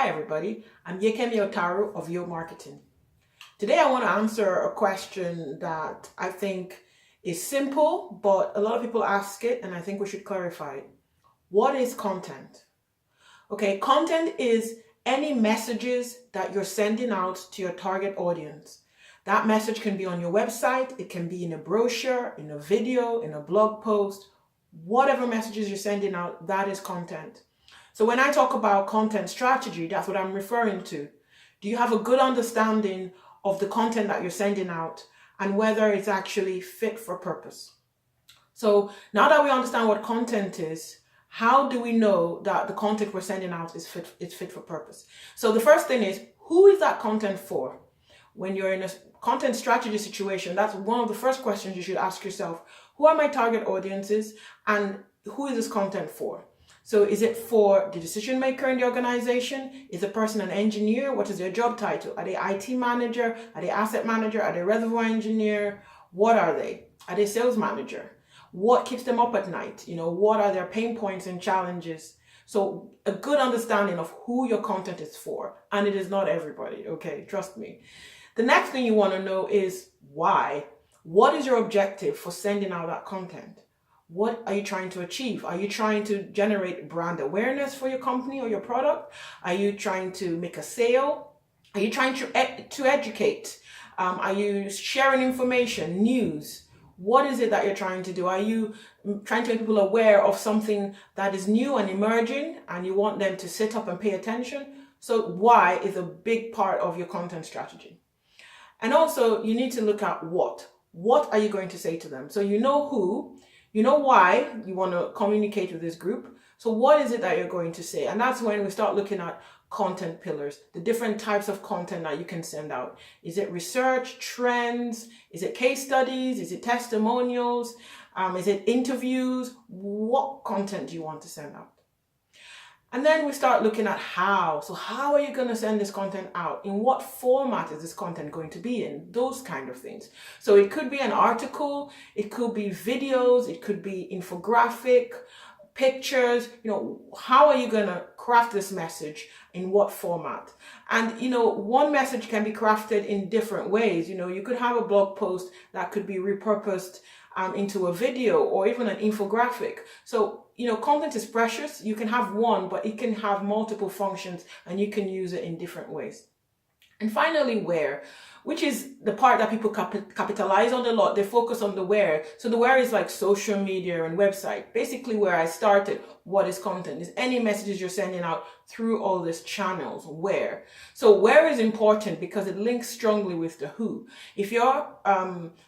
Hi everybody, I'm Yekemi Otaru of Yo Marketing. Today I want to answer a question that I think is simple, but a lot of people ask it and I think we should clarify it. What is content? Okay, content is any messages that you're sending out to your target audience. That message can be on your website, it can be in a brochure, in a video, in a blog post, whatever messages you're sending out, that is content. So when I talk about content strategy, that's what I'm referring to. Do you have a good understanding of the content that you're sending out and whether it's actually fit for purpose? So now that we understand what content is, how do we know that the content we're sending out is fit for purpose? So the first thing is, who is that content for? When you're in a content strategy situation, that's one of the first questions you should ask yourself. Who are my target audiences and who is this content for? So is it for the decision maker in the organization? Is the person an engineer? What is their job title? Are they IT manager? Are they asset manager? Are they reservoir engineer? What are they? Are they sales manager? What keeps them up at night? What are their pain points and challenges? So a good understanding of who your content is for, and it is not everybody, okay? Trust me. The next thing you want to know is why. What is your objective for sending out that content? What are you trying to achieve? Are you trying to generate brand awareness for your company or your product? Are you trying to make a sale? Are you trying to educate? Are you sharing information, news? What is it that you're trying to do? Are you trying to make people aware of something that is new and emerging and you want them to sit up and pay attention? So why is a big part of your content strategy. And also you need to look at what. What are you going to say to them? So you know who. You know why you want to communicate with this group. So what is it that you're going to say? And that's when we start looking at content pillars, the different types of content that you can send out. Is it research, trends? Is it case studies? Is it testimonials? Is it interviews? What content do you want to send out? And then we start looking at how. So how are you going to send this content out? In what format is this content going to be in? Those kind of things. So it could be an article, it could be videos, it could be infographic, pictures. How are you going to craft this message? In what format? And, one message can be crafted in different ways. You could have a blog post that could be repurposed into a video or even an infographic. So, content is precious. You can have one, but it can have multiple functions and you can use it in different ways. And finally, where, which is the part that people capitalize on a lot. They focus on the where. So the where is like social media and website. Basically where I started, what is content? Is any messages you're sending out through all these channels, where. So where is important because it links strongly with the who. If your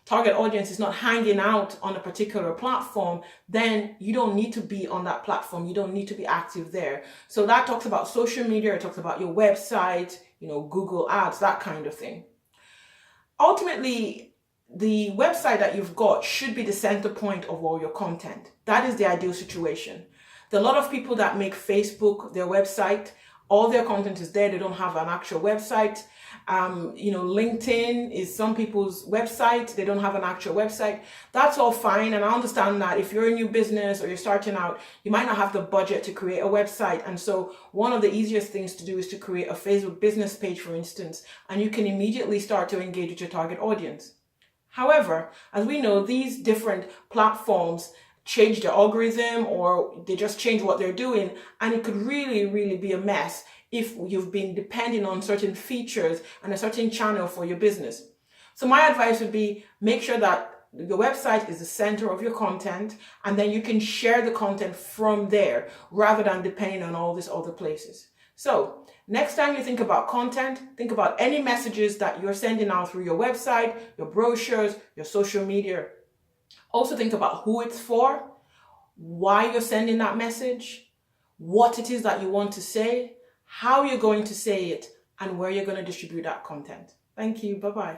target audience is not hanging out on a particular platform, then you don't need to be on that platform. You don't need to be active there. So that talks about social media. It talks about your website, Google Ads, that kind of thing. Ultimately, the website that you've got should be the center point of all your content. That is the ideal situation. There are a lot of people that make Facebook their website. All their content is there. They don't have an actual website. LinkedIn is some people's website. They don't have an actual website. That's all fine. And I understand that if you're a new business or you're starting out, you might not have the budget to create a website. And so one of the easiest things to do is to create a Facebook business page, for instance, and you can immediately start to engage with your target audience. However, as we know, these different platforms change the algorithm or they just change what they're doing. And it could really, really be a mess if you've been depending on certain features and a certain channel for your business. So my advice would be make sure that your website is the center of your content and then you can share the content from there rather than depending on all these other places. So next time you think about content, think about any messages that you're sending out through your website, your brochures, your social media. Also think about who it's for, why you're sending that message, what it is that you want to say, how you're going to say it, and where you're going to distribute that content. Thank you. Bye-bye.